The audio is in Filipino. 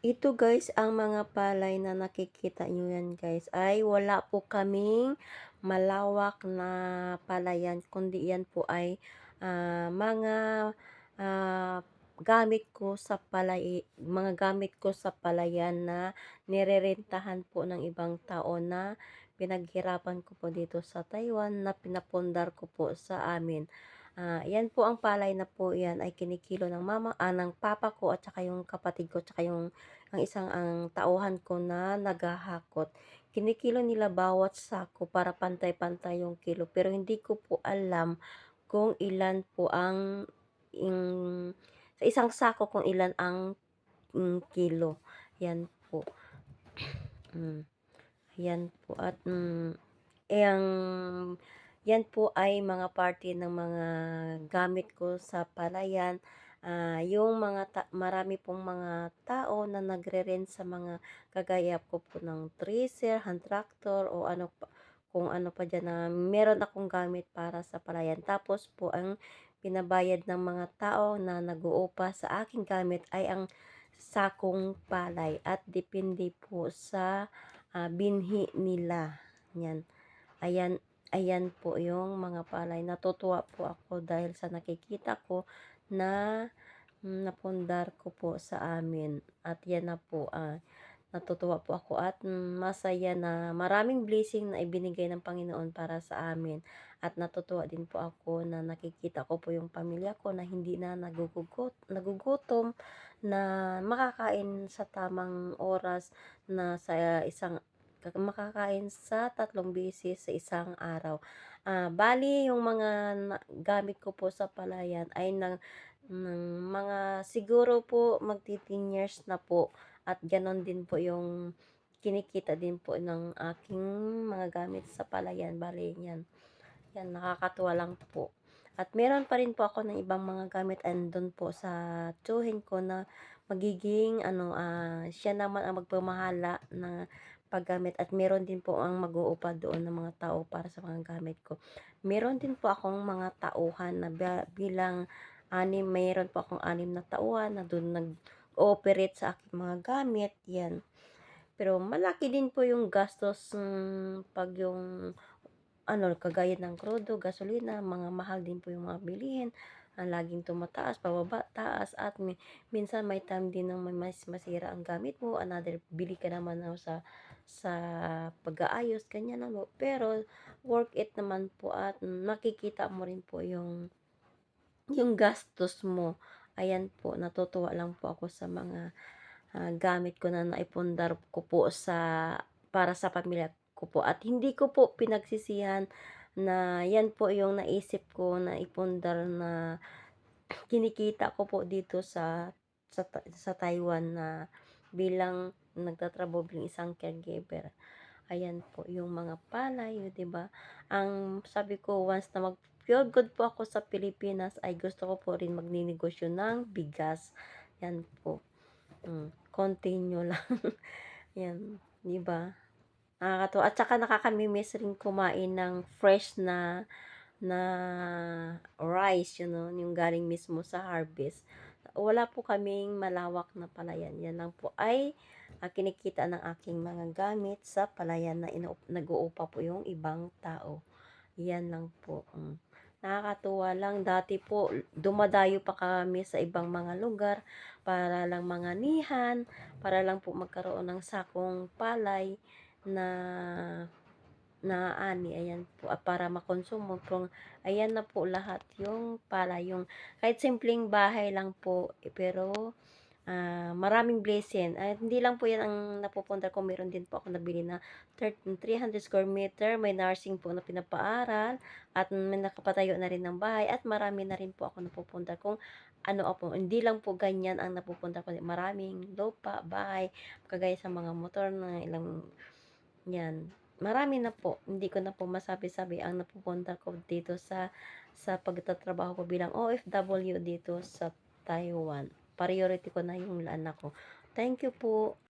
Ito guys, ang mga palay na nakikita nyo yan guys, ay wala po kaming malawak na palayan, kundi yan po ay mga ah, gamit ko sa mga gamit ko sa palayan na nirerentahan po ng ibang tao na pinaghirapan ko po dito sa Taiwan na pinapundar ko po sa amin. Yan po ang palay na po yan ay kinikilo ng papa ko at saka yung kapatid ko, at saka ang tauhan ko na naghahakot. Kinikilo nila bawat sako para pantay-pantay yung kilo. Pero hindi ko po alam kung ilan po sa isang sako kung ilan ang kilo. Yan po. Mm, yan po. At ang yan po ay mga parte ng mga gamit ko sa palayan. Yung marami pong mga tao na nagre-rent sa mga kagaya ko po ng tracer, hand tractor o kung ano pa dyan na meron akong gamit para sa palayan. Tapos po ang pinabayad ng mga tao na nag-uupa sa aking gamit ay ang sakong palay at depende po sa binhi nila. Yan. Ayan po yung mga palay. Natutuwa po ako dahil sa nakikita ko na napundar ko po sa amin. At yan na po, natutuwa po ako at masaya na maraming blessing na ibinigay ng Panginoon para sa amin. At natutuwa din po ako na nakikita ko po yung pamilya ko na hindi na nagugutom, na makakain sa tamang oras, na sa makakain sa 3 beses sa isang araw. Bali yung mga gamit ko po sa palayan ay mga siguro po magti-10 years na po, at ganon din po yung kinikita din po ng aking mga gamit sa palayan. Bali yan, nakakatuwa lang po. At meron pa rin po ako ng ibang mga gamit andun po sa tsuhin ko na magiging siya naman ang magpamahala na paggamit, at meron din po ang mag-uupa doon ng mga tao para sa mga gamit ko. Meron din po akong mga tauhan na bilang meron po akong 6 na tauhan na doon nag-ooperate sa aking mga gamit, yan. Pero malaki din po yung gastos pag yung kagaya ng krudo, gasolina, mga mahal din po yung mga bilihin. Laging tumataas, pababa, taas, at minsan may time din na masira ang gamit mo, another bili ka naman sa pag-aayos, ganyan lang po. Pero worth it naman po, at makikita mo rin po yung gastos mo. Ayan po, natutuwa lang po ako sa mga gamit ko na naipundar ko po para sa pamilya ko po, at hindi ko po pinagsisihan na yan po yung naisip ko na ipundar, na kinikita ko po dito sa Taiwan na bilang nagtatrabaho bilang isang caregiver. Ayan po yung mga palay, 'di ba? Ang sabi ko, once na mag-feel good po ako sa Pilipinas, ay gusto ko po rin magninegosyo ng bigas. Yan po. Continue lang. Yan, 'di ba? Nakakatuwa, at saka nakakami-miss rin kumain ng fresh na rice, yung galing mismo sa harvest. Wala po kaming malawak na palayan. Yan lang po ay kinikita ng aking mga gamit sa palayan na nag-uupa po yung ibang tao. Yan lang po. Nakakatuwa lang. Dati po, dumadayo pa kami sa ibang mga lugar para lang manganihan, para lang po magkaroon ng sakong palay na ayan po, para makonsumo. Ayan na po lahat yung palay. Yung kahit simpleng bahay lang po, pero maraming blessing. Hindi lang po yan ang napupunta ko. Meron din po ako nabili na 300 square meter. May nursing po na pinapaaral. At may nakapatayo na rin ng bahay. At marami na rin po ako napupunta. Kung hindi lang po ganyan ang napupunta ko. Maraming lupa, bahay, kagaya sa mga motor na ilang yan. Marami na po. Hindi ko na po masabi-sabi ang napupunta ko dito sa pagtatrabaho ko bilang OFW dito sa Taiwan. Priority ko na yung anak ko. Thank you po.